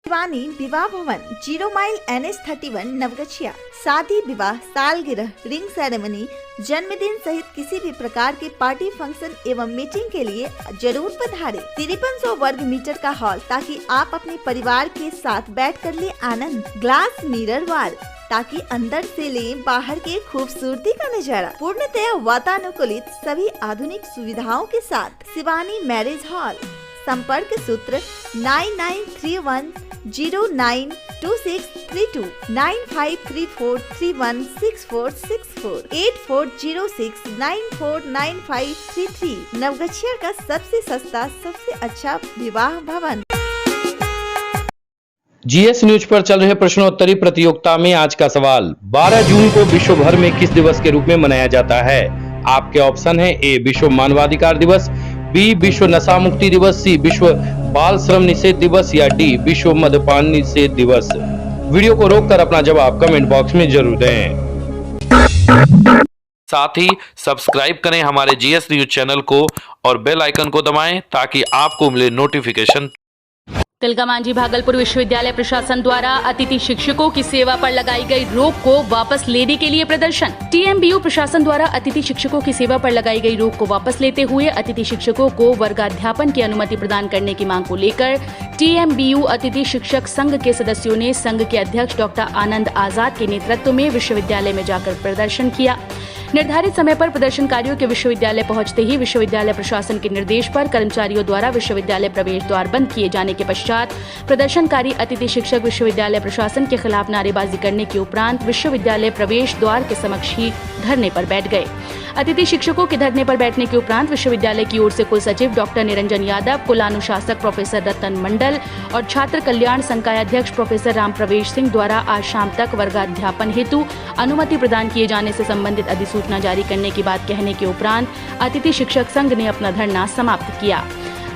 शिवानी विवाह भवन 0 mile NH31 Naugachia. शादी, विवाह, सालगिरह, रिंग सेरेमनी, जन्मदिन सहित किसी भी प्रकार के पार्टी फंक्शन एवं मीटिंग के लिए जरूर पधारें। 5300 वर्ग मीटर का हॉल, ताकि आप अपने परिवार के साथ बैठ कर ले आनंद। ग्लास मिरर वाल, ताकि अंदर से लें बाहर के खूबसूरती का नजारा। पूर्णतया वातानुकूलित सभी आधुनिक सुविधाओं के साथ शिवानी मैरिज हॉल। संपर्क सूत्र 9931092632 9534316464 8406949533 नवगछिया का सबसे सस्ता, सबसे अच्छा विवाह भवन। जीएस न्यूज पर चल रहे प्रश्नोत्तरी प्रतियोगिता में आज का सवाल, 12 जून को विश्व भर में किस दिवस के रूप में मनाया जाता है? आपके ऑप्शन है ए विश्व मानवाधिकार दिवस, बी विश्व नशा मुक्ति दिवस, सी विश्व बाल श्रम निषेध दिवस या डी विश्व मद्यपान निषेध दिवस। वीडियो को रोककर अपना जवाब कमेंट बॉक्स में जरूर दें। साथ ही सब्सक्राइब करें हमारे जीएस न्यूज चैनल को और बेल आइकन को दबाएं ताकि आपको मिले नोटिफिकेशन। तिलकामांझी भागलपुर विश्वविद्यालय प्रशासन द्वारा अतिथि शिक्षकों की सेवा पर लगाई गई रोक को वापस लेने के लिए प्रदर्शन। टीएमबीयू प्रशासन द्वारा अतिथि शिक्षकों की सेवा पर लगाई गई रोक को वापस लेते हुए अतिथि शिक्षकों को वर्गाध्यापन की अनुमति प्रदान करने की मांग को लेकर टीएमबीयू अतिथि शिक्षक संघ के सदस्यों ने संघ के अध्यक्ष डॉक्टर आनंद आजाद के नेतृत्व में विश्वविद्यालय में जाकर प्रदर्शन किया। निर्धारित समय पर प्रदर्शनकारियों के विश्वविद्यालय पहुंचते ही विश्वविद्यालय प्रशासन के निर्देश पर कर्मचारियों द्वारा विश्वविद्यालय प्रवेश द्वार बंद किए जाने के पश्चात प्रदर्शनकारी अतिथि शिक्षक विश्वविद्यालय प्रशासन के खिलाफ नारेबाजी करने के उपरांत विश्वविद्यालय प्रवेश द्वार के समक्ष ही धरने पर बैठ गए। अतिथि शिक्षकों के धरने पर बैठने के उपरांत विश्वविद्यालय की ओर से कुल सचिव डॉक्टर निरंजन यादव, कुल अनुशासक प्रोफेसर रतन मंडल और छात्र कल्याण संकाय अध्यक्ष प्रोफेसर राम प्रवेश सिंह द्वारा आज शाम तक वर्गाध्यापन हेतु अनुमति प्रदान किए जाने से संबंधित अधिसूचना जारी करने की बात कहने के उपरांत अतिथि शिक्षक संघ ने अपना धरना समाप्त किया।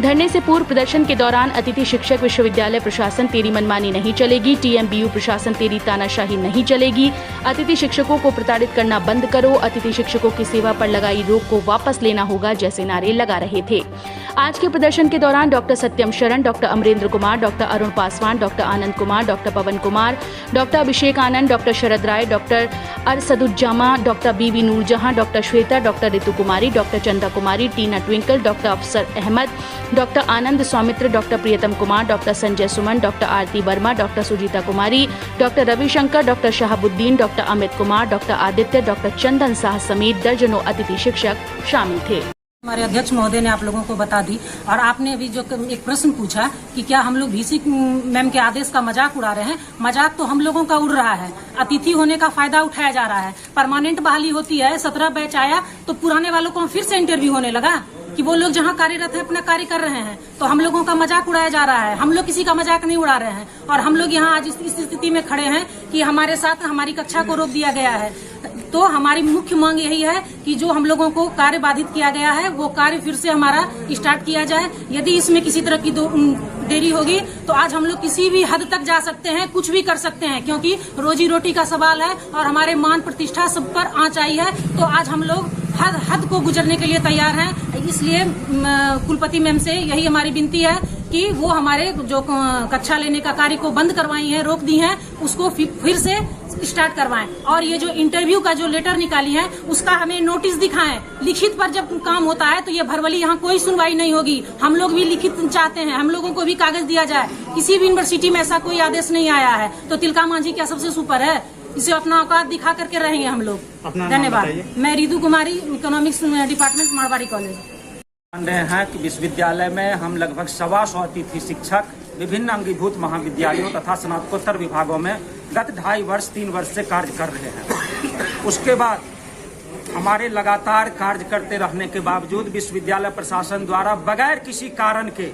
धरने से पूर्व प्रदर्शन के दौरान अतिथि शिक्षक विश्वविद्यालय प्रशासन तेरी मनमानी नहीं चलेगी, टीएमबीयू प्रशासन तेरी तानाशाही नहीं चलेगी, अतिथि शिक्षकों को प्रताड़ित करना बंद करो, अतिथि शिक्षकों की सेवा पर लगाई रोक को वापस लेना होगा जैसे नारे लगा रहे थे। आज के प्रदर्शन के दौरान doctor Satyam Sharan, doctor Amarendra Kumar, doctor Arun Paswan, doctor Anand Kumar, doctor Pawan Kumar, doctor Abhishek Anand, doctor Sharad Rai, doctor Arshaduzzama, doctor Bibi Noorjahan, doctor Shweta, doctor Ritu Kumari, doctor Chanda Kumari, Tina Twinkle, doctor Afsar Ahmad, doctor Anand Saumitra, doctor Priyatam Kumar, doctor Sanjay Suman, doctor Aarti Verma, doctor Sujita Kumari, doctor Ravishankar, doctor Shahabuddin, doctor Amit Kumar, doctor Aditya, doctor Chandan Shah समेत दर्जनों अतिथि शिक्षक शामिल थे। हमारे अध्यक्ष महोदय ने आप लोगों को बता दी और आपने अभी जो एक प्रश्न पूछा कि क्या हम लोग VC मैम के आदेश का मजाक उड़ा रहे हैं। मजाक तो हम लोगों का उड़ रहा है, अतिथि होने का फायदा उठाया जा रहा है। परमानेंट बहाली होती है, 17 बैच आया तो पुराने वालों को फिर से इंटरव्यू होने लगा कि वो लोग जहाँ कार्यरत है अपना कार्य कर रहे हैं, तो हम लोगों का मजाक उड़ाया जा रहा है। हम लोग किसी का मजाक नहीं उड़ा रहे हैं और हम लोग यहाँ आज इस स्थिति में खड़े हैं कि हमारे साथ हमारी कक्षा को रोक दिया गया है। तो हमारी मुख्य मांग यही है कि जो हम लोगों को कार्य बाधित किया गया है वो कार्य फिर से हमारा स्टार्ट किया जाए। यदि इसमें किसी तरह की देरी होगी तो आज हम लोग किसी भी हद तक जा सकते हैं, कुछ भी कर सकते हैं, क्योंकि रोजी रोटी का सवाल है और हमारे मान प्रतिष्ठा सब पर आंच आई है। तो आज हम लोग हद को गुजरने के लिए तैयार हैं। इसलिए कुलपति मैम से यही हमारी विनती है कि वो हमारे जो कक्षा लेने का कार्य को बंद करवाई है, रोक दी है, उसको फिर से स्टार्ट करवाएं। और ये जो इंटरव्यू का जो लेटर निकाली है उसका हमें नोटिस दिखाएं। लिखित पर जब काम होता है तो ये भरवली यहाँ कोई सुनवाई नहीं होगी। हम लोग भी लिखित चाहते हैं, हम लोगों को भी कागज दिया जाए। किसी भी यूनिवर्सिटी में ऐसा कोई आदेश नहीं आया है तो तिलकामांझी क्या सबसे सुपर है? इसे अपना औकात दिखा करके रहेंगे हम लोग। धन्यवाद। मैं Ritu Kumari, economics department, Marwari college. मान रहे हैं कि विश्वविद्यालय में हम लगभग 125 अतिथि शिक्षक विभिन्न अंगीभूत महाविद्यालयों तथा स्नातकोत्तर विभागों में गत 2.5 वर्ष 3 वर्ष से कार्य कर रहे हैं। उसके बाद हमारे लगातार कार्य करते रहने के बावजूद विश्वविद्यालय प्रशासन द्वारा बगैर किसी कारण के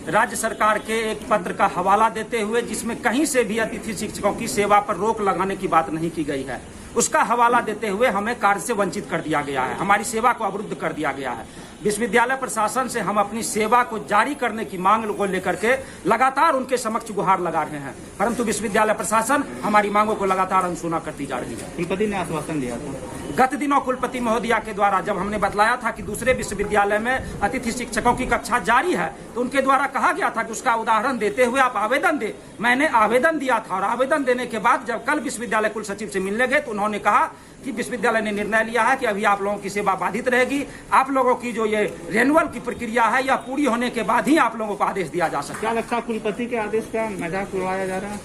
राज्य सरकार के एक पत्र का हवाला देते हुए, जिसमें कहीं से भी अतिथि शिक्षकों की सेवा पर रोक लगाने की बात नहीं की गई है, उसका हवाला देते हुए हमें कार्य से वंचित कर दिया गया है, हमारी सेवा को अवरुद्ध कर दिया गया है। विश्वविद्यालय प्रशासन से हम अपनी सेवा को जारी करने की मांग को लेकर के लगातार उनके समक्ष गुहार लगा रहे हैं, परंतु विश्वविद्यालय प्रशासन हमारी मांगों को लगातार अनसुना करती जा रही है। कुलपति ने आश्वासन दिया था गत दिनों कुलपति महोदया के द्वारा जब हमने बतलाया था कि दूसरे विश्वविद्यालय में अतिथि शिक्षकों की कक्षा जारी है, तो उनके द्वारा कहा गया था कि उसका उदाहरण देते हुए आप आवेदन दे। मैंने आवेदन दिया था और आवेदन देने के बाद जब कल विश्वविद्यालय कुल सचिव से मिलने गए तो उन्होंने कहा कि विश्वविद्यालय ने निर्णय लिया है कि अभी आप लोगों की सेवा बाधित रहेगी। आप लोगों की जो ये रेनुअल की प्रक्रिया है यह पूरी होने के बाद ही आप लोगों को आदेश दिया जा सकता है। क्या लगता है कुलपति के आदेश का मजाक उड़ाया जा रहा है?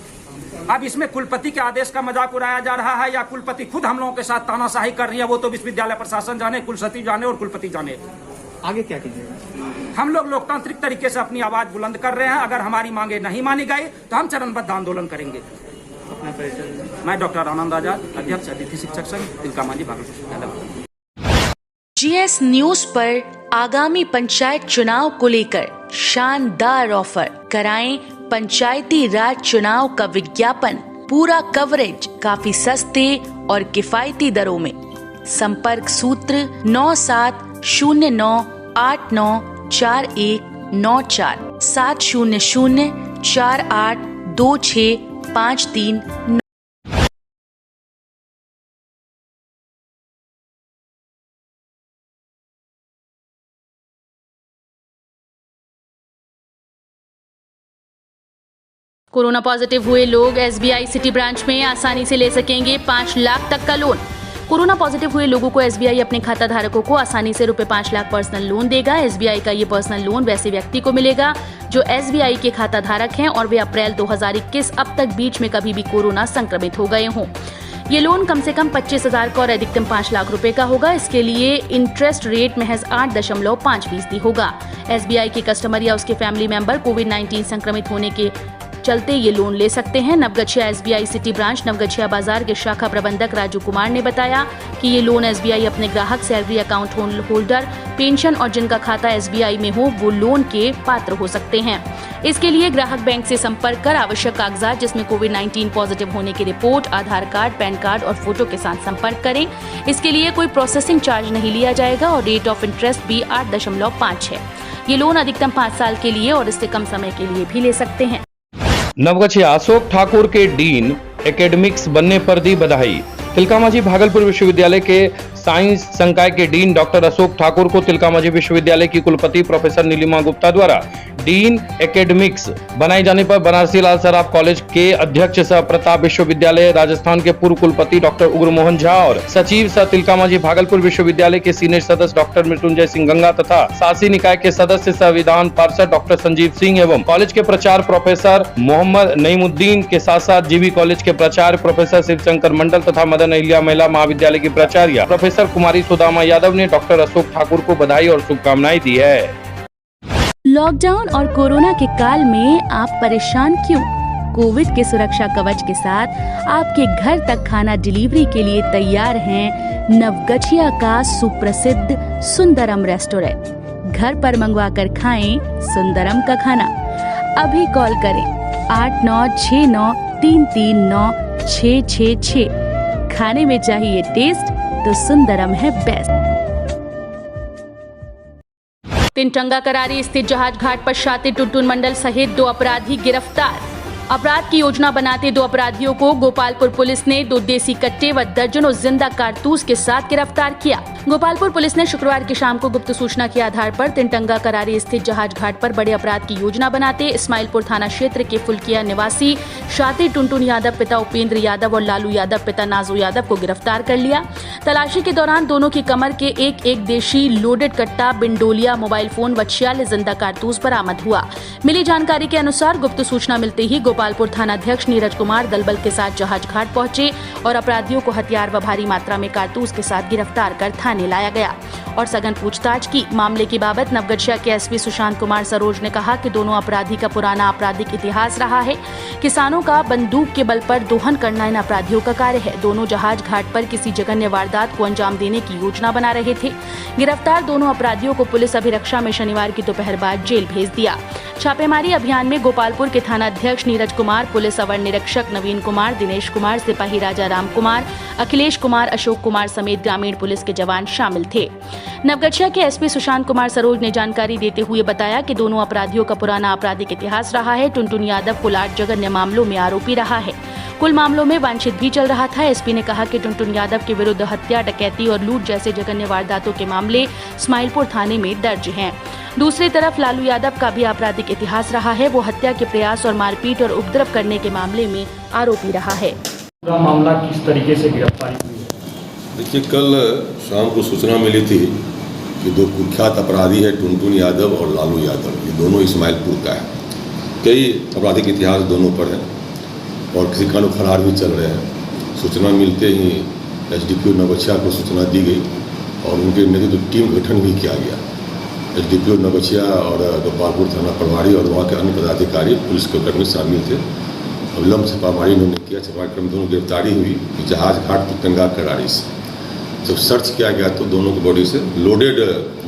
अब इसमें कुलपति के आदेश का मजाक उड़ाया जा रहा है या कुलपति खुद हम लोगों के साथ तानाशाही कर रही है, वो तो विश्वविद्यालय प्रशासन जाने, कुल सचिव जाने और कुलपति जाने। आगे क्या कीजिएगा? हम लोग लोकतांत्रिक तरीके से अपनी आवाज बुलंद कर रहे हैं। अगर हमारी मांगे नहीं मानी गई तो हम चरणबद्ध आंदोलन करेंगे। अपना परिचय। मैं डॉक्टर आनंद आजाद, अध्यक्ष अतिथि शिक्षक संघ, तिलकामांझी भागलपुर विश्वविद्यालय। जीएस न्यूज पर आगामी पंचायत चुनाव को लेकर शानदार ऑफर। कराएं पंचायती राज चुनाव का विज्ञापन, पूरा कवरेज काफी सस्ते और किफायती दरों में। संपर्क सूत्र 9709894194 700482653। कोरोना पॉजिटिव हुए लोग एसबीआई सिटी ब्रांच में आसानी से ले सकेंगे 5 लाख तक का लोन। कोरोना पॉजिटिव हुए लोगों को एसबीआई अपने खाता धारकों को आसानी से रुपए 5 लाख पर्सनल लोन देगा। एसबीआई का ये पर्सनल लोन वैसे व्यक्ति को मिलेगा जो एसबीआई के खाता धारक हैं और वे अप्रैल 2021 अब तक बीच में कभी भी कोरोना संक्रमित हो गए हों। ये लोन कम से कम 25,000 का और अधिकतम 5 लाख रुपए का होगा। इसके लिए इंटरेस्ट रेट महज 8.5% होगा। एसबीआई के कस्टमर या उसके फैमिली मेंबर कोविड-19 संक्रमित होने के चलते ये लोन ले सकते हैं। Naugachia SBI city branch Naugachia बाजार के शाखा प्रबंधक राजू कुमार ने बताया कि ये लोन एसबीआई अपने ग्राहक, सैलरी अकाउंट होल्डर, पेंशन और जिनका खाता एसबीआई में हो वो लोन के पात्र हो सकते हैं। इसके लिए ग्राहक बैंक से संपर्क कर आवश्यक कागजात जिसमें कोविड-19 पॉजिटिव होने की रिपोर्ट, आधार कार्ड, पैन कार्ड और फोटो के साथ संपर्क करें। इसके लिए कोई प्रोसेसिंग चार्ज नहीं लिया जाएगा और रेट ऑफ इंटरेस्ट भी 8.5 है। ये लोन अधिकतम 5 साल के लिए और इससे कम समय के लिए भी ले सकते हैं। नवगछिया अशोक ठाकुर के डीन एकेडमिक्स बनने पर दी बधाई। तिलकामांझी भागलपुर विश्वविद्यालय के साइंस संकाय के डीन डॉक्टर अशोक ठाकुर को तिलकामांझी विश्वविद्यालय की कुलपति प्रोफेसर नीलिमा गुप्ता द्वारा डीन एकेडमिक्स बनाए जाने पर बनारसी लाल सराफ कॉलेज के अध्यक्ष सह प्रताप विश्वविद्यालय राजस्थान के पूर्व कुलपति डॉक्टर उग्र मोहन झा और सचिव सह तिलकामांझी भागलपुर विश्वविद्यालय के सीनियर सदस्य डॉक्टर मृत्युंजय सिंह गंगा तथा शासी निकाय के सदस्य सह विधान पार्षद डॉक्टर संजीव सिंह एवं कॉलेज के प्राचार्य प्रोफेसर मोहम्मद नईमुद्दीन के साथ साथ जीवी कॉलेज के प्राचार्य प्रोफेसर शिवशंकर मंडल तथा मदन अहिल्या महिला महाविद्यालय की प्राचार्य प्रोफेसर कुमारी सुदामा यादव ने डॉक्टर अशोक ठाकुर को बधाई और शुभकामनाएं दी है। लॉकडाउन और कोरोना के काल में आप परेशान क्यों? कोविड के सुरक्षा कवच के साथ आपके घर तक खाना डिलीवरी के लिए तैयार हैं नवगछिया का सुप्रसिद्ध सुंदरम रेस्टोरेंट। घर पर मंगवाकर खाएं सुंदरम का खाना। अभी कॉल करें 8969339666। खाने में चाहिए टेस्ट तो सुंदरम है बेस्ट। तिनटंगा करारी स्थित जहाज घाट पर शातिर टुनटुन मंडल सहित 2 अपराधी गिरफ्तार। अपराध की योजना बनाते 2 अपराधियों को गोपालपुर पुलिस ने 2 देसी कट्टे व दर्जनों जिंदा कारतूस के साथ गिरफ्तार किया। गोपालपुर पुलिस ने शुक्रवार की शाम को गुप्त सूचना के आधार पर तिनटंगा करारी स्थित जहाज घाट पर बड़े अपराध की योजना बनाते इस्माइलपुर थाना क्षेत्र के फुलकिया निवासी शातिर टुनटुन यादव पिता उपेंद्र यादव और लालू यादव पिता नाजू यादव को गिरफ्तार कर लिया। तलाशी के दौरान दोनों की कमर के एक देशी लोडेड कट्टा, बिंडोलिया, मोबाइल फोन व 46 जिंदा कारतूस बरामद हुआ। मिली जानकारी के अनुसार गुप्त सूचना मिलते ही गोपालपुर थानाध्यक्ष नीरज कुमार दलबल के साथ जहाज घाट पहुंचे और अपराधियों को हथियार व भारी मात्रा में कारतूस के साथ गिरफ्तार कर थाने लाया गया और सघन पूछताछ की। मामले की बाबत नवगछिया के एसपी सुशांत कुमार सरोज ने कहा कि दोनों अपराधी का पुराना आपराधिक इतिहास रहा है। किसानों का बंदूक के बल पर दोहन करना इन अपराधियों का कार्य है। दोनों जहाज घाट पर किसी जघन्य वारदात को अंजाम देने की योजना बना रहे थे। गिरफ्तार दोनों अपराधियों को पुलिस अभिरक्षा में शनिवार की दोपहर बाद जेल भेज दिया। छापेमारी अभियान में गोपालपुर के थानाध्यक्ष नीरज कुमार, पुलिस अवर निरीक्षक नवीन कुमार, दिनेश कुमार, सिपाही राजा राम कुमार, अखिलेश कुमार, अशोक कुमार समेत ग्रामीण पुलिस के जवान शामिल थे। नवगछिया के एसपी सुशांत कुमार सरोज ने जानकारी देते हुए बताया कि दोनों अपराधियों का पुराना आपराधिक इतिहास रहा है। टुनटुन यादव कुल 8 जघन्य मामलों में आरोपी रहा है। कुल मामलों में वांछित भी चल रहा था। एसपी ने कहा कि टुनटुन यादव के विरुद्ध हत्या, डकैती और लूट जैसे जघन्य वारदातों के मामले इस्माइलपुर थाने में दर्ज हैं। दूसरी तरफ लालू यादव का भी आपराधिक इतिहास रहा है। वो हत्या के प्रयास और मारपीट और उपद्रव करने के मामले में आरोपी रहा है। पूरा मामला किस तरीके से गिरफ्तारी हुई है? देखिए, कल शाम को सूचना मिली थी कि दो कुख्यात अपराधी है टुनटुन यादव और लालू यादव, ये दोनों इस्माइलपुर का है। कई आपराधिक इतिहास दोनों पर है और किसी कानून फरार भी चल रहे हैं। सूचना मिलते ही एसडीपीओ नवगछिया को सूचना दी गई और उनके नेतृत्व टीम गठन भी किया गया। एसडीपीओ नवगछिया और गोपालपुर थाना प्रभारी और वहाँ के अन्य पदाधिकारी, पुलिस के कर्मी शामिल थे। अविलंब छापामारी उन्होंने किया। छापामारी में दोनों गिरफ्तारी हुई जहाज घाट पुतंगा करारी से। जब सर्च किया गया तो दोनों की बॉडी से लोडेड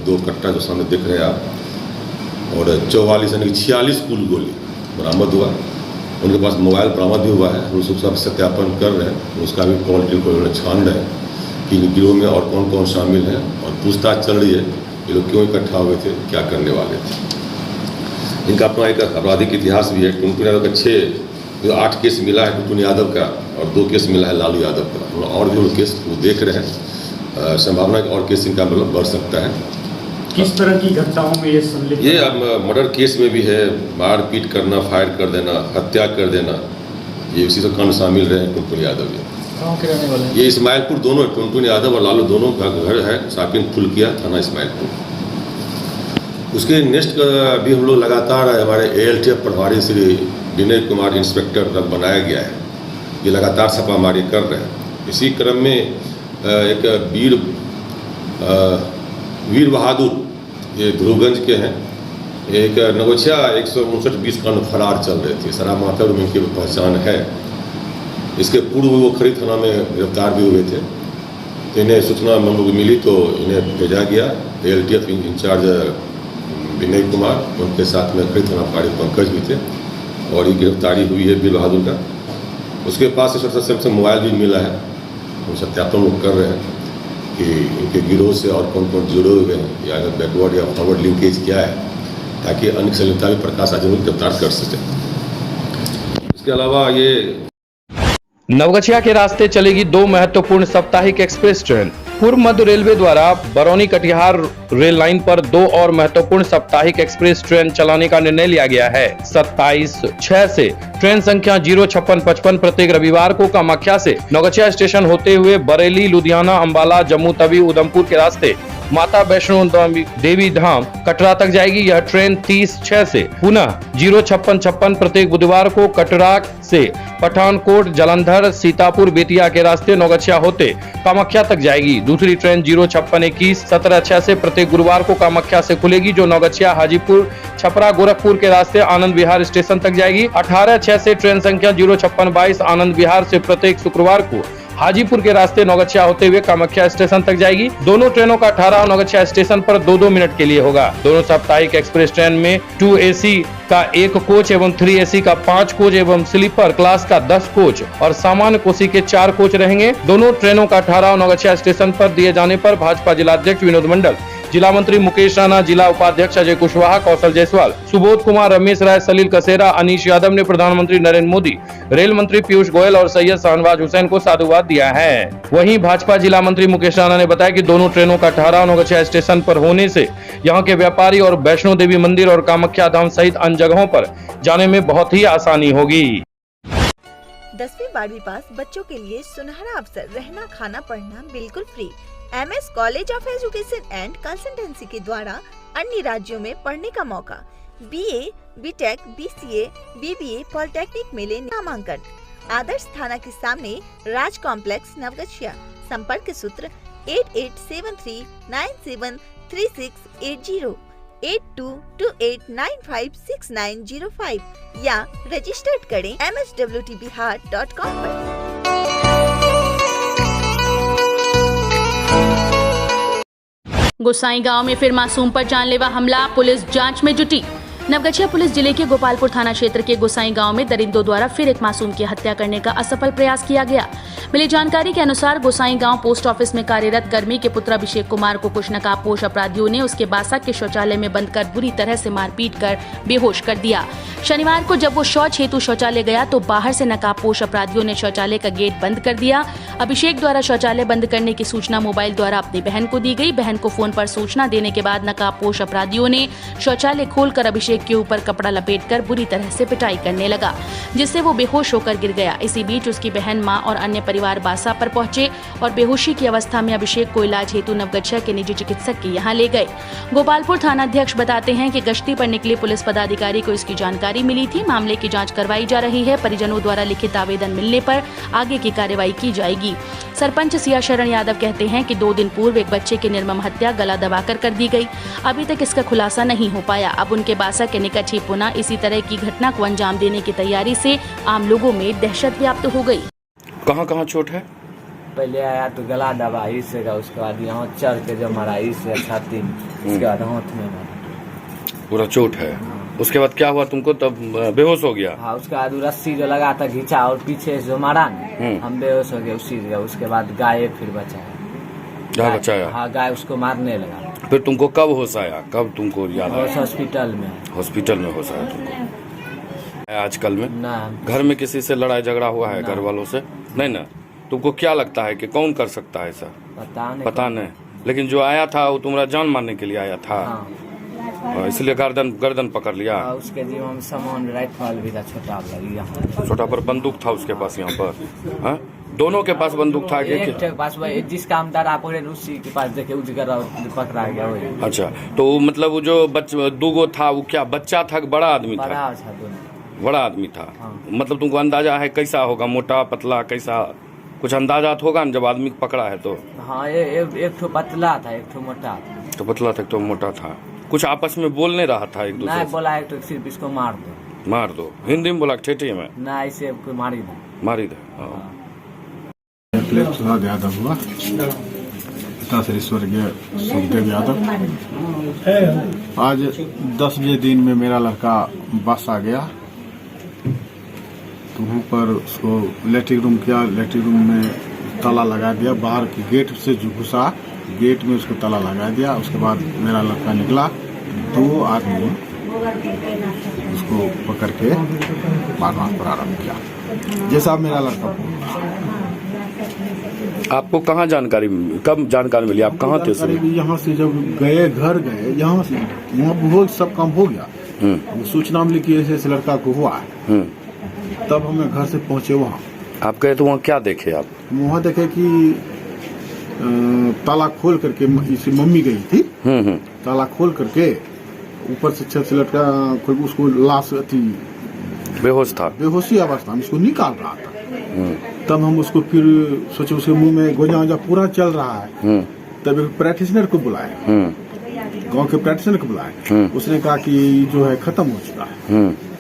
2 कट्टा जो सामने दिख रहे हैं आप और 44 यानी 46 कुल गोली बरामद हुआ। उनके पास मोबाइल बरामद भी हुआ है। हम उसका सत्यापन कर रहे हैं, उसका भी क्वालिटी को छान रहे हैं कि गिरोह में और कौन कौन शामिल हैं और पूछताछ चल रही है ये लोग क्यों इकट्ठा हुए थे, क्या करने वाले थे। इनका अपना एक आपराधिक इतिहास भी है। टुनटुन यादव का 8 केस मिला है टुनटुन यादव का और 2 केस मिला है लालू यादव का। और भी वो केस वो देख रहे हैं। संभावना और केस इनका मतलब बढ़ सकता है। किस तरह की घटनाओं में ये सम्मिलित? ये मर्डर केस में भी है, मारपीट करना, फायर कर देना, हत्या कर देना, ये इसी सब कांड शामिल रहे हैं टुनटुन यादव। कहाँ के रहने वाले हैं? ये इस्माइलपुर दोनों, टुनटुन यादव और लालू दोनों का घर है साकिन फुलकिया थाना इस्माइलपुर। उसके नेक्स्ट अभी हम लोग लगातार हमारे ALTF प्रभारी श्री विनय कुमार इंस्पेक्टर तक बनाया गया है। ये लगातार छापामारी कर रहे हैं। इसी क्रम में एक वीर बहादुर, ये ध्रुवगंज के हैं, एक नवगछिया 159-20 कांड फरार चल रहे थे। शराब मातहत में इनकी पहचान है। इसके पूर्व वो खरीद थाना में गिरफ्तार भी हुए थे। तो इन्हें सूचना हम मिली तो इन्हें भेजा गया। ALTF इंचार्ज विनय कुमार, उनके साथ में खरीद थाना प्रभारी पंकज भी थे और ये गिरफ्तारी हुई है वीर बहादुर का। उसके पास से मोबाइल भी मिला है। हम सत्यापन कर रहे हैं कि इनके गिरोह से और कौन कौन जुड़े हुए हैं या बैकवर्ड या फॉरवर्ड लिंकेज क्या है, ताकि अन्य संलिप्तता भी प्रकाश आज गिरफ्तार कर सके। इसके अलावा ये नवगछिया के रास्ते चलेगी 2 महत्वपूर्ण साप्ताहिक एक्सप्रेस ट्रेन। पूर्व मध्य रेलवे द्वारा बरौनी कटिहार रेल लाइन पर 2 और महत्वपूर्ण साप्ताहिक एक्सप्रेस ट्रेन चलाने का निर्णय लिया गया है। 27/6 से ट्रेन संख्या 05655 प्रत्येक रविवार को कामाख्या से नवगछिया स्टेशन होते हुए बरेली, लुधियाना, अंबाला, जम्मू तवी, उधमपुर के रास्ते माता वैष्णो देवी धाम कटरा तक जाएगी। यह ट्रेन 30/6 से पुनः 05656 प्रत्येक बुधवार को कटरा से पठानकोट, जालंधर, सीतापुर, बेतिया के रास्ते नवगछिया होते कामाख्या तक जाएगी। दूसरी ट्रेन 05621 17/6 से प्रत्येक गुरुवार को कामाख्या से खुलेगी, जो नवगछिया, हाजीपुर, छपरा, गोरखपुर के रास्ते आनंद विहार स्टेशन तक जाएगी। 18/6 से ट्रेन संख्या 05622 आनंद विहार से प्रत्येक शुक्रवार को हाजीपुर के रास्ते नवगछिया होते हुए कामाख्या स्टेशन तक जाएगी। दोनों ट्रेनों का ठहराव नवगछिया स्टेशन पर 2-2 मिनट के लिए होगा। दोनों साप्ताहिक एक्सप्रेस ट्रेन में 2 AC का 1 कोच एवं 3 AC का 5 कोच एवं स्लीपर क्लास का 10 कोच और सामान्य कोसी के 4 कोच रहेंगे। दोनों ट्रेनों का ठहराव नवगछिया स्टेशन पर दिए जाने पर भाजपा जिलाध्यक्ष विनोद मंडल, जिला मंत्री मुकेश राणा, जिला उपाध्यक्ष अजय कुशवाहा, कौशल जायसवाल, सुबोध कुमार, रमेश राय, सलील कसेरा, अनीश यादव ने प्रधानमंत्री नरेंद्र मोदी, रेल मंत्री पीयूष गोयल और सैयद शाहनवाज हुसैन को साधुवाद दिया है। वहीं भाजपा जिला मंत्री मुकेश राणा ने बताया कि दोनों ट्रेनों का ठहराव नवगछिया स्टेशन पर होने से यहाँ के व्यापारी और वैष्णो देवी मंदिर और कामाख्या धाम सहित अन्य जगहों पर जाने में बहुत ही आसानी होगी। 10वीं 12वीं पास बच्चों के लिए सुनहरा अवसर, रहना, खाना, पढ़ना बिल्कुल free. MS college of education and consultancy के द्वारा अन्य राज्यों में पढ़ने का मौका। BA, BTech, BCA, BBA, polytechnic में ले नामांकन। आदर्श थाना के सामने राज कॉम्प्लेक्स, नवगछिया। संपर्क सूत्र 8873973680 8228956905 या रजिस्टर्ड करें mswtbihar.com पर। गोसाई गांव में फिर मासूम पर जानलेवा हमला, पुलिस जांच में जुटी। नवगछिया पुलिस जिले के गोपालपुर थाना क्षेत्र के गोसाई गांव में दरिंदों द्वारा फिर एक मासूम की हत्या करने का असफल प्रयास किया गया। मिली जानकारी के अनुसार गोसाई गांव पोस्ट ऑफिस में कार्यरत कर्मी के पुत्र अभिषेक कुमार को कुछ नकाबपोश अपराधियों ने उसके बासा के शौचालय में बंद कर बुरी तरह से मारपीट कर बेहोश कर दिया। शनिवार को जब वो शौच हेतु शौचालय गया तो बाहर से नकाबपोश अपराधियों ने शौचालय का गेट बंद कर दिया। अभिषेक द्वारा शौचालय बंद करने की सूचना मोबाइल द्वारा अपनी बहन को दी गई। बहन को फोन पर सूचना देने के बाद नकाबपोश अपराधियों ने शौचालय खोलकर अभिषेक के ऊपर कपड़ा लपेटकर बुरी तरह से पिटाई करने लगा, जिससे वो बेहोश होकर गिर गया। इसी बीच उसकी बहन, मां और अन्य परिवार बासा पर पहुंचे और बेहोशी की अवस्था में अभिषेक को इलाज हेतु नवगछिया के निजी चिकित्सक के यहां ले गए। गोपालपुर थाना अध्यक्ष बताते हैं कि गश्ती पर निकले पुलिस पदाधिकारी को इसकी जानकारी मिली थी। मामले की जांच करवाई जा रही है। परिजनों द्वारा लिखित आवेदन मिलने पर आगे की कार्रवाई की जाएगी। सरपंच सिया शरण यादव कहते हैं कि 2 दिन पूर्व एक बच्चे की निर्मम हत्या गला दबाकर कर दी गई। अभी तक इसका खुलासा नहीं हो पाया। अब उनके बासा के निकट ही पुनः इसी तरह की घटना को अंजाम देने की तैयारी से आम लोगों में दहशत व्याप्त हो गई। कहाँ कहाँ चोट है? पहले आया तो गला दबा ही से, उसके बाद यहाँ चढ़ के जो मारा से छाती में, उसके बाद हाथ में मारा। पूरा चोट है। उसके बाद क्या हुआ तुमको? तब बेहोश हो गया? हाँ, उसके बाद रस्सी जो लगा था घींचा और पीछे से जो मारा न, हम बेहोश हो गए उसी जगह। उसके बाद गाय फिर बचाया। गाय बचाया? हाँ, गाय उसको मारने लगा। फिर तुमको कब होश आया? कब तुमको याद आया? हॉस्पिटल में। हॉस्पिटल में होश आया तुमको? आजकल में ना घर में किसी से लड़ाई झगड़ा हुआ है? घर वालों से नहीं ना? तुमको क्या लगता है कि कौन कर सकता है ऐसा? पता नहीं। लेकिन जो आया था वो तुम्हारा जान मारने के लिए आया था? हाँ। इसलिए गर्दन पकड़ लिया। उसके जीवन में सामान राइफल भी था, छोटा पर बंदूक था उसके पास। यहाँ पर हाँ? दोनों के पास बंदूक था? एक के पास जिसका हम दरा पकड़े उसी के पास देखे पकड़ा गया। अच्छा, तो मतलब वो जो दूगो था वो क्या बच्चा था? बड़ा आदमी था? बड़ा आदमी था। हाँ। मतलब तुमको अंदाजा है कैसा होगा? मोटा पतला कैसा? कुछ अंदाजा होगा ना जब आदमी पकड़ा है तो? हाँ, एक ठो पतला था, एक ठो मोटा था। तो पतला था, तो मोटा था। कुछ आपस में बोल नहीं रहा था एक दूसरे से? बोला एक तो सिर्फ इसको मार दो। हिंदी में बोला, ठेठी में? ना, ऐसे मारी दे। यादव हुआ, पिता श्री स्वर्गीय सुखदेव यादव। आज 10 बजे दिन में मेरा लड़का बस आ गया, तो वहाँ पर उसको लेटरिन रूम किया। लेटरिन रूम में ताला लगा दिया। बाहर के गेट से जो घुसा, गेट में उसको ताला लगा दिया। उसके बाद मेरा लड़का निकला, 2 आदमी उसको पकड़ के मारना प्रारंभ किया, जैसा मेरा लड़का। आपको कहाँ कब जानकारी मिली? आप कहाँ थे? यहाँ से जब घर गए, यहाँ से वहाँ वो सब काम हो गया। वो सूचना मिली कि ऐसे लड़का को हुआ है। तब हमें घर से पहुँचे वहाँ। आप गए तो वहाँ क्या देखे? आप वहाँ देखे कि ताला खोल करके, इसी मम्मी गई थी, ताला खोल करके ऊपर से छत से लटका खोल, उसको लाश बेहोश था, बेहोशी अवस्था में उसको निकाल रहा था। तब हम उसको फिर सोचे, उसके मुंह में गोजा पूरा चल रहा है। तब एक प्रैक्टिशनर को बुलाया, गांव के प्रैक्टिशनर को बुलाया। उसने कहा कि जो है खत्म हो चुका है।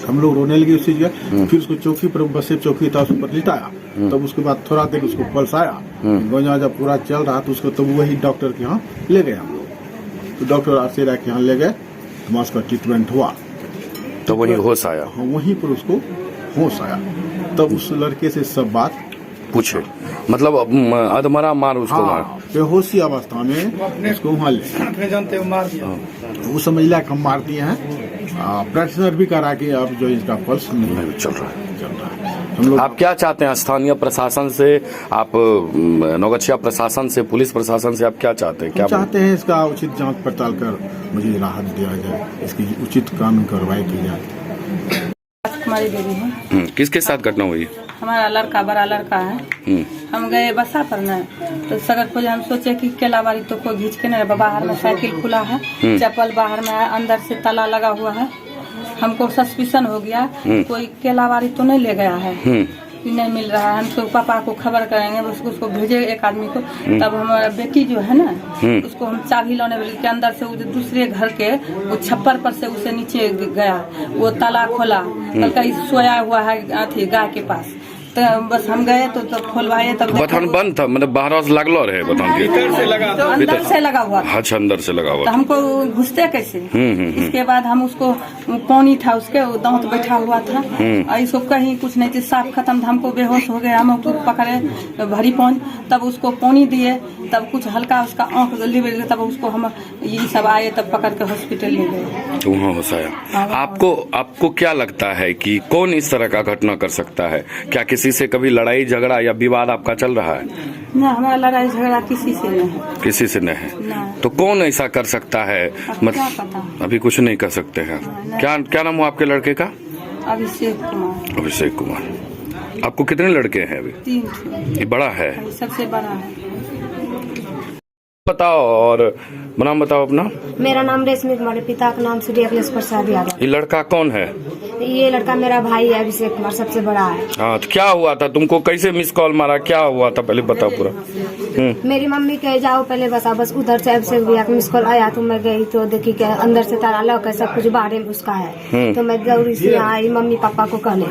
हम लोग रोने लगे उसी जगह। फिर उसको चौकी पर, बस चौकी था, उस पर लिटाया। तब उसके बाद थोड़ा देर उसको पल्स आया, गोजा पूरा चल रहा था उसको। तब वही डॉक्टर के यहाँ ले गए हम लोग। तो डॉक्टर आरसेरा के यहाँ ले गए, तो उसका ट्रीटमेंट हुआ, तो वहीं होश आया। वहीं पर उसको होश आया। तब उस लड़के से सब बात पूछे, मतलब अधमरा मार उसको। मार बेहोशी अवस्था में उसको वहाँ ले जानते मार दिया। वो समझ लिया कि हम मार दिए हैं। प्रैक्टिशनर भी करा कि अब जो इसका पल्स नहीं चल रहा है। हम लोग, आप क्या चाहते हैं स्थानीय प्रशासन से? आप नवगछिया प्रशासन से, पुलिस प्रशासन से आप क्या चाहते हैं? क्या चाहते हैं? इसका उचित जांच पड़ताल कर मुझे राहत दिया जाए, इसकी उचित कानूनी कार्रवाई की जाए। हमारी बेबी है। किसके साथ घटना हुई? हमारा लड़का, बड़ा लड़का है। हम गए बसा पर न, तो सगर खोजे। हम सोचे कि केलावारी तो कोई घींच के नहीं, बाहर में साइकिल खुला है, चप्पल बाहर में है, अंदर से ताला लगा हुआ है। हमको सस्पिशन हो गया, कोई केलावारी तो नहीं ले गया है, नहीं मिल रहा है। हम तो पापा को खबर करेंगे, उसको भेजे एक आदमी को। तब हमारा बेटी जो है ना, उसको हम चाबी लाने वाली के अंदर से दूसरे घर के वो छप्पर पर से उसे नीचे गया, वो ताला खोला, सोया हुआ है गाय के पास। तो बस हम गए तो खोलवाए तब बटन बंद था, मतलब बाहर से लगलो रहे बटन के अंदर से लगा हुआ था। अच्छा, अंदर से लगा हुआ तो हमको घुसते कैसे। इसके बाद हम उसको पानी था उसके दांत बैठा हुआ था, इसको कहीं कुछ नहीं थी, साफ खत्म था। हमको बेहोश हो गया, हम उसको पकड़े भरी पानी, तब उसको पानी दिए, तब कुछ हल्का उसका आँख जल्दी बढ़ गया, तब उसको हम ये सब आए तब पकड़ के हॉस्पिटल ले गए। तो वहाँ होसाया। आपको क्या लगता है कि कौन इस तरह का घटना कर सकता है? क्या किसी से कभी लड़ाई झगड़ा या विवाद आपका चल रहा है? ना, हमारा लड़ाई झगड़ा किसी से नहीं है। किसी से नहीं है। तो कौन ऐसा कर सकता है? क्या पता, अभी कुछ नहीं कर सकते हैं। क्या नाम हुआ आपके लड़के का? अभिषेक कुमार। अभिषेक कुमार। आपको कितने लड़के हैं अभी? 3। ये बड़ा है? सबसे बड़ा है। बताओ, और नाम बताओ अपना। मेरा नाम रेशमी कुमार, पिता का नाम श्री अखिलेश प्रसाद यादव। ये लड़का कौन है? ये लड़का मेरा भाई है, अभिषेक कुमार, सबसे बड़ा है। हाँ, तो क्या हुआ था? तुमको कैसे मिस कॉल मारा? क्या हुआ था पहले बताओ पूरा। मेरी मम्मी कहे जाओ पहले, बस उधर से अभिषेक भैया का मिस कॉल आया, तो मैं गई तो देखी कि अंदर से ताला लॉक है, सब कुछ बाहर में उसका है। तो मैं दौड़ी से आई मम्मी पापा को कहने,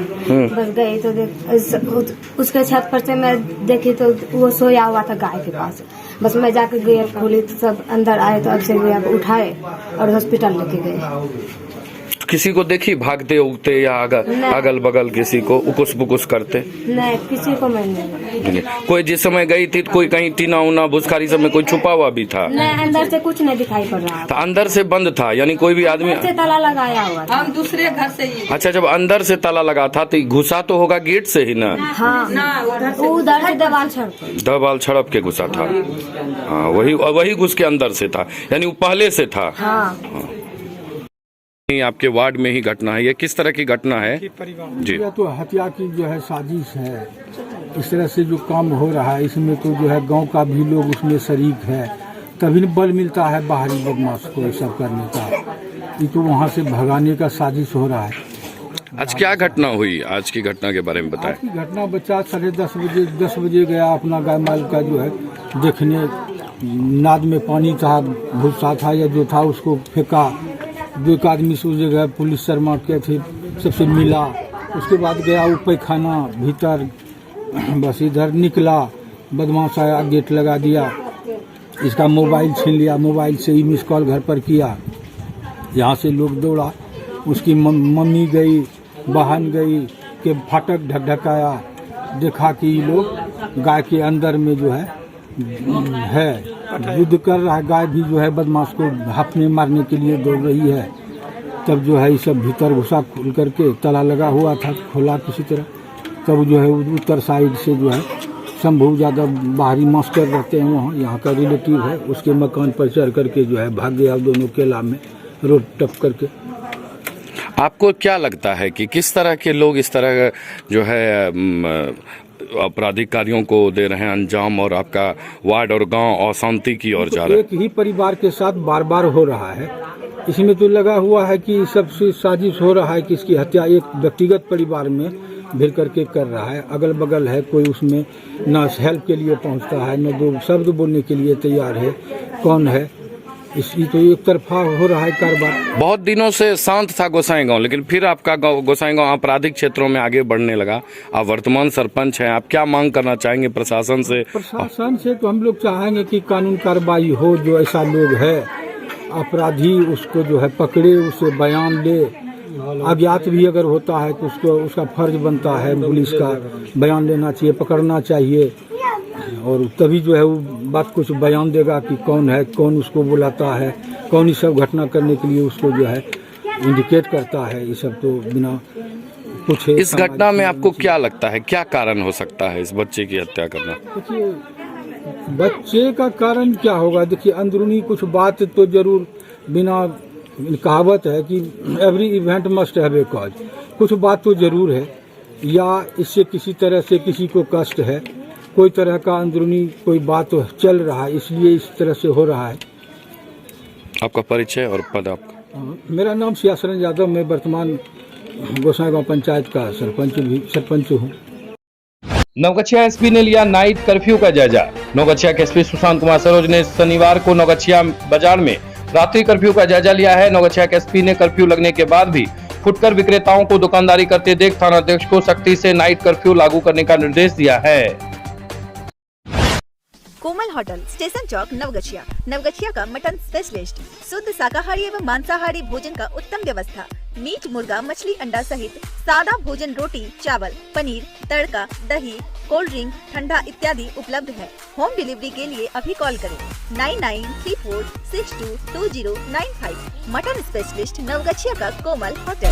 बस गई तो उसके छत पर से मैं देखी तो वो सोया हुआ था गाय के पास। बस मैं जाकर गई, खोली तो सब अंदर आए, तो अभिषेक भैया को उठाए और हॉस्पिटल लेके गए। किसी को देखी भागते उगते या अगल बगल किसी को उकुस बुकुस करते? नहीं, किसी को मैं नहीं। कोई जिस समय गई थी कोई कहीं टीना उना भुसखारी सब में कोई छुपा हुआ भी था? नहीं, अंदर से कुछ नहीं दिखाई पड़ रहा। तो अंदर से बंद था, यानी कोई भी आदमी से ताला लगाया हुआ था। हम दूसरे घर से ही। अच्छा, जब अंदर से ताला लगा था तो घुसा तो होगा गेट से ही ना? हाँ, उधर से दीवार छड़प के घुसा था। हाँ, वही घुस के अंदर से था, यानी वो पहले से था। हाँ। आपके वार्ड में ही घटना है, ये किस तरह की घटना है जी? यह तो हत्या की जो है साजिश है। इस तरह से जो काम हो रहा है, इसमें तो जो है गांव का भी लोग उसमें शरीक है, तभी बल मिलता है बाहरी बदमाश को सब करने का। ये तो वहाँ से भगाने का साजिश हो रहा है। आज क्या घटना हुई? आज की घटना के बारे में बताएं। आज की घटना, बच्चा 10:30 बजे गया अपना गाय माल का जो है देखने, नाद में पानी था, भूसा था या जो था उसको फेंका। 2 आदमी से उस जगह पुलिस शर्मा के थे, सबसे मिला। उसके बाद गया वो पैखाना भीतर, बस इधर निकला, बदमाश आया, गेट लगा दिया, इसका मोबाइल छीन लिया। मोबाइल से ही मिस कॉल घर पर किया, यहाँ से लोग दौड़ा, उसकी मम्मी गई, बहन गई के फाटक ढकढकाया, देखा कि ये लोग गाय के अंदर में जो है युद्ध कर रहा है। गाय भी जो है बदमाश को हफने मारने के लिए दौड़ रही है। तब जो है ये सब भीतर घुसा, खोल करके ताला लगा हुआ था, खोला किसी तरह। तब जो है उत्तर साइड से जो है शंभू यादव बाहरी मास्टर रहते हैं वहाँ, यहाँ का रिलेटिव है, उसके मकान पर चढ़ करके जो है भाग गया दोनों केला में, रोड टप करके। आपको क्या लगता है कि किस तरह के लोग इस तरह जो है आपराधिक कार्यों को दे रहे हैं अंजाम, और आपका वार्ड और गांव अशांति की ओर जा रहा है? एक ही परिवार के साथ बार बार हो रहा है। इसमें तो लगा हुआ है कि सबसे साजिश हो रहा है कि इसकी हत्या एक व्यक्तिगत परिवार में भिड़ करके कर रहा है। अगल बगल है, कोई उसमें न हेल्प के लिए पहुंचता है, न 2 शब्द बोलने के लिए तैयार है। कौन है? इसी तो एक तरफा हो रहा है कारोबार। बहुत दिनों से शांत था गोसाईगांव, लेकिन फिर आपका गोसाईगांव आपराधिक क्षेत्रों में आगे बढ़ने लगा। आप वर्तमान सरपंच हैं, आप क्या मांग करना चाहेंगे प्रशासन से? प्रशासन से तो हम लोग चाहेंगे कि कानून कार्रवाई हो, जो ऐसा लोग है अपराधी उसको जो है पकड़े, उसे बयान ले। अज्ञात भी अगर होता है तो उसका फर्ज बनता है पुलिस का बयान लेना चाहिए, पकड़ना चाहिए, और तभी जो है वो बात कुछ बयान देगा कि कौन है, कौन उसको बुलाता है, कौन ये सब घटना करने के लिए उसको जो है इंडिकेट करता है। ये सब तो बिना कुछ। इस घटना में आपको क्या लगता है, क्या कारण हो सकता है इस बच्चे की हत्या करना? देखिए, बच्चे का कारण क्या होगा? देखिए, अंदरूनी कुछ बात तो जरूर, बिना कहावत है कि every event must have a cause, कुछ बात तो जरूर है, या इससे किसी तरह से किसी को कष्ट है, कोई तरह का अंदरूनी कोई बात चल रहा है, इसलिए इस तरह से हो रहा है। आपका परिचय और पद आपका? मेरा नाम सियासरन यादव, मैं वर्तमान गोसाईगांव पंचायत का सरपंच हूँ। नवगछिया एसपी ने लिया नाइट कर्फ्यू का जायजा। नवगछिया के एसपी सुशांत कुमार सरोज ने शनिवार को नवगछिया बाजार में रात्रि कर्फ्यू का जायजा लिया है। नवगछिया के एसपी ने कर्फ्यू लगने के बाद भी फुटकर विक्रेताओं को दुकानदारी करते देख थानाध्यक्ष को सख्ती से नाइट कर्फ्यू लागू करने का निर्देश दिया है। कोमल होटल, स्टेशन चौक, नवगछिया। नवगछिया का मटन स्पेशलिस्ट, शुद्ध शाकाहारी एवं मांसाहारी भोजन का उत्तम व्यवस्था। मीट, मुर्गा, मछली, अंडा सहित सादा भोजन, रोटी, चावल, पनीर, तड़का, दही, कोल्ड ड्रिंक, ठंडा इत्यादि उपलब्ध है। होम डिलीवरी के लिए अभी कॉल करें 9934622095। मटन स्पेशलिस्ट, नवगछिया का कोमल होटल।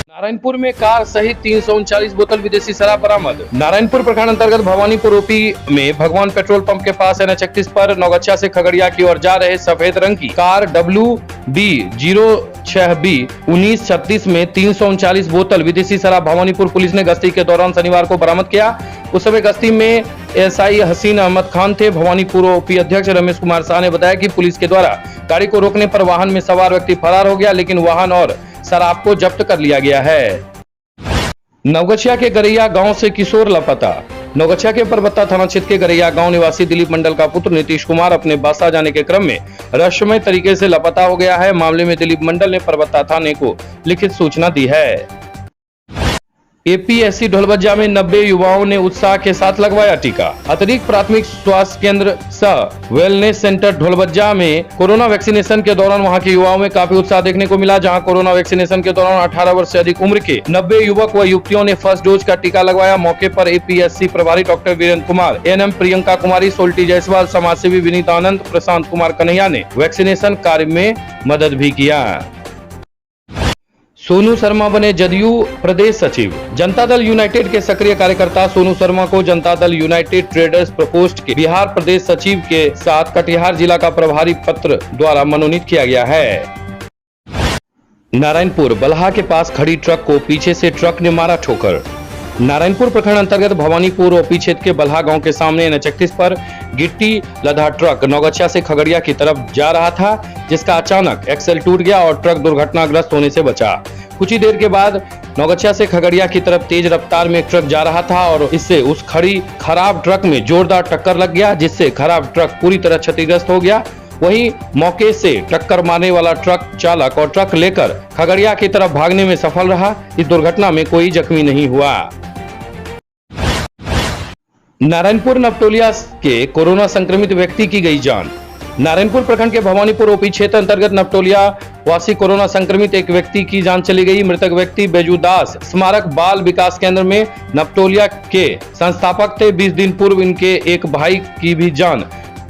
नारायणपुर में कार सहित 339 बोतल विदेशी शराब बरामद। नारायणपुर प्रखंड अंतर्गत भवानीपुर ओपी में भगवान पेट्रोल पंप के पास NH31 पर नौगछिया से खगड़िया की ओर जा रहे सफेद रंग की कार WB06B 1936 में 339 बोतल विदेशी शराब भवानीपुर पुलिस ने गश्ती के दौरान शनिवार को बरामद किया। उस समय गश्ती में SI हसीन अहमद खान थे। भवानीपुर ओपी अध्यक्ष रमेश कुमार शाह ने बताया कि पुलिस के द्वारा गाड़ी को रोकने पर वाहन में सवार व्यक्ति फरार हो गया, लेकिन वाहन और शराब को जब्त कर लिया गया है। नवगछिया के गरैया गांव से किशोर लापता। नवगछिया के परबत्ता थाना क्षेत्र के गरैया गांव निवासी दिलीप मंडल का पुत्र नीतीश कुमार अपने बासा जाने के क्रम में रहस्यमय तरीके से लापता हो गया है। मामले में दिलीप मंडल ने परबत्ता थाने को लिखित सूचना दी है। APSC ढोलबज्जा में 90 युवाओं ने उत्साह के साथ लगवाया टीका। अतिरिक्त प्राथमिक स्वास्थ्य केंद्र सह वेलनेस सेंटर ढोलबज्जा में कोरोना वैक्सीनेशन के दौरान वहां के युवाओं में काफी उत्साह देखने को मिला, जहां कोरोना वैक्सीनेशन के दौरान 18 वर्ष से अधिक उम्र के 90 युवक व युवतियों ने फर्स्ट डोज का टीका लगवाया। मौके पर APSC प्रभारी डॉक्टर वीरेंद्र कुमार, ANM प्रियंका कुमारी, सोल्टी जायसवाल, समाजसेवी विनीत आनंद, प्रशांत कुमार कन्हैया ने वैक्सीनेशन कार्य में मदद भी किया। सोनू शर्मा बने जदयू प्रदेश सचिव। जनता दल यूनाइटेड के सक्रिय कार्यकर्ता सोनू शर्मा को जनता दल यूनाइटेड ट्रेडर्स प्रकोष्ठ के बिहार प्रदेश सचिव के साथ कटिहार जिला का प्रभारी पत्र द्वारा मनोनीत किया गया है। नारायणपुर बलहा के पास खड़ी ट्रक को पीछे से ट्रक ने मारा ठोकर। नारायणपुर प्रखंड अंतर्गत भवानीपुर ओपी क्षेत्र के बलहा गांव के सामने NH31 पर गिट्टी लदा ट्रक नौगछिया से खगड़िया की तरफ जा रहा था, जिसका अचानक एक्सेल टूट गया और ट्रक दुर्घटनाग्रस्त होने से बचा। कुछ ही देर के बाद नौगछिया से खगड़िया की तरफ तेज रफ्तार में एक ट्रक जा रहा था और इससे उस खराब ट्रक में जोरदार टक्कर लग गया, जिससे खराब ट्रक पूरी तरह क्षतिग्रस्त हो गया। वहीं मौके से टक्कर मारने वाला ट्रक चालक और ट्रक लेकर खगड़िया की तरफ भागने में सफल रहा। इस दुर्घटना में कोई जख्मी नहीं हुआ। नारायणपुर नपटोलिया के कोरोना संक्रमित व्यक्ति की गई जान। नारायणपुर प्रखंड के भवानीपुर ओपी क्षेत्र अंतर्गत नपटोलिया वासी कोरोना संक्रमित एक व्यक्ति की जान चली गई। मृतक व्यक्ति बैजूदास स्मारक बाल विकास केंद्र में नपटोलिया के संस्थापक थे। 20 दिन पूर्व इनके एक भाई की भी जान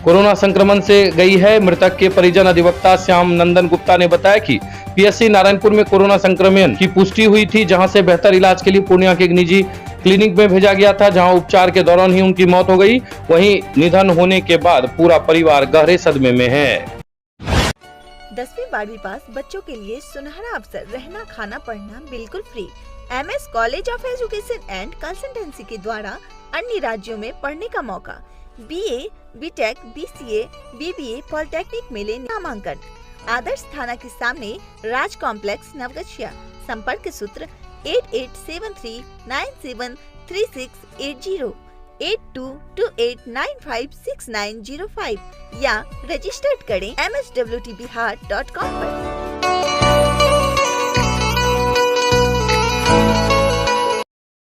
कोरोना संक्रमण से गई है। मृतक के परिजन अधिवक्ता श्याम नंदन गुप्ता ने बताया कि PSC नारायणपुर में कोरोना संक्रमण की पुष्टि हुई थी, जहां से बेहतर इलाज के लिए पूर्णिया के एक निजी क्लिनिक में भेजा गया था, जहां उपचार के दौरान ही उनकी मौत हो गई। वहीं निधन होने के बाद पूरा परिवार गहरे सदमे में है। 10वीं 12वीं पास बच्चों के लिए सुनहरा अवसर, रहना खाना पढ़ना बिल्कुल free. MS college of education and consultancy के द्वारा अन्य राज्यों में पढ़ने का मौका। BA, BTech, BCA, BBA polytechnic में ले नामांकन। आदर्श थाना के सामने राज कॉम्प्लेक्स नवगछिया। संपर्क सूत्र 8873973680 8228956905 या रजिस्टर्ड करें mswtbihar.com पर।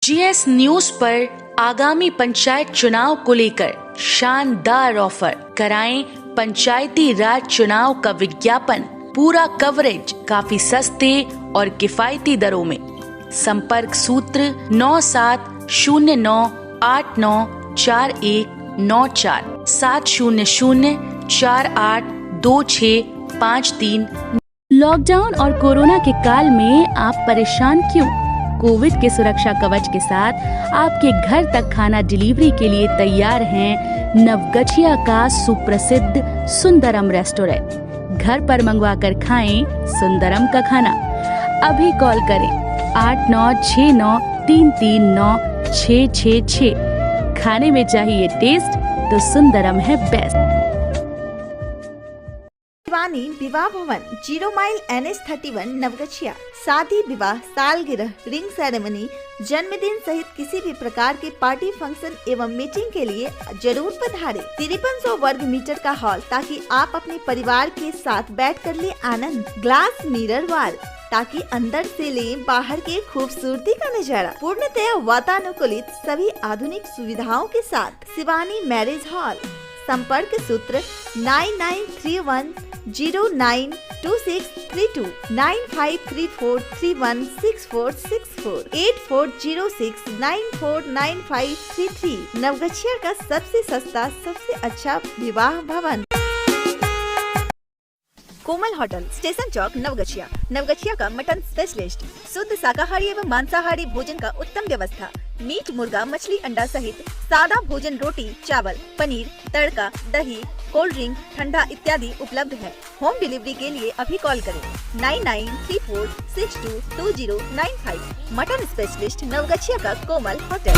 GS न्यूज पर आगामी पंचायत चुनाव को लेकर शानदार ऑफर। कराएं पंचायती राज चुनाव का विज्ञापन, पूरा कवरेज काफी सस्ते और किफायती दरों में। संपर्क सूत्र 9709894194 700482653। लॉकडाउन और कोरोना के काल में आप परेशान क्यों? कोविड के सुरक्षा कवच के साथ आपके घर तक खाना डिलीवरी के लिए तैयार हैं नवगछिया का सुप्रसिद्ध सुंदरम रेस्टोरेंट। घर पर मंगवा कर खाएं सुंदरम का खाना। अभी कॉल करें 8969339666। खाने में चाहिए टेस्ट तो सुंदरम है बेस्ट। शिवानी विवाह भवन, 0 माइल NH31 नवगछिया। शादी, विवाह, सालगिरह, रिंग सेरेमनी, जन्मदिन सहित किसी भी प्रकार के पार्टी फंक्शन एवं मीटिंग के लिए जरूर पधारें। 5300 वर्ग मीटर का हॉल, ताकि आप अपने परिवार के साथ बैठ कर ले आनंद। ग्लास मिरर वॉल, ताकि अंदर से लें बाहर के खूबसूरती का नजारा। पूर्णतया वातानुकूलित सभी आधुनिक सुविधाओं के साथ शिवानी मैरिज हॉल। संपर्क सूत्र 9931092632, 9534316464, 8406949533। नवगछिया का सबसे सस्ता, सबसे अच्छा विवाह भवन। कोमल होटल, स्टेशन चौक, नवगछिया। नवगछिया का मटन स्पेशलिस्ट, शुद्ध शाकाहारी एवं मांसाहारी भोजन का उत्तम व्यवस्था। मीट, मुर्गा, मछली, अंडा सहित सादा भोजन, रोटी, चावल, पनीर, तड़का, दही, कोल्ड ड्रिंक, ठंडा इत्यादि उपलब्ध है। होम डिलीवरी के लिए अभी कॉल करें 9934622095। मटन स्पेशलिस्ट, नवगछिया का कोमल होटल।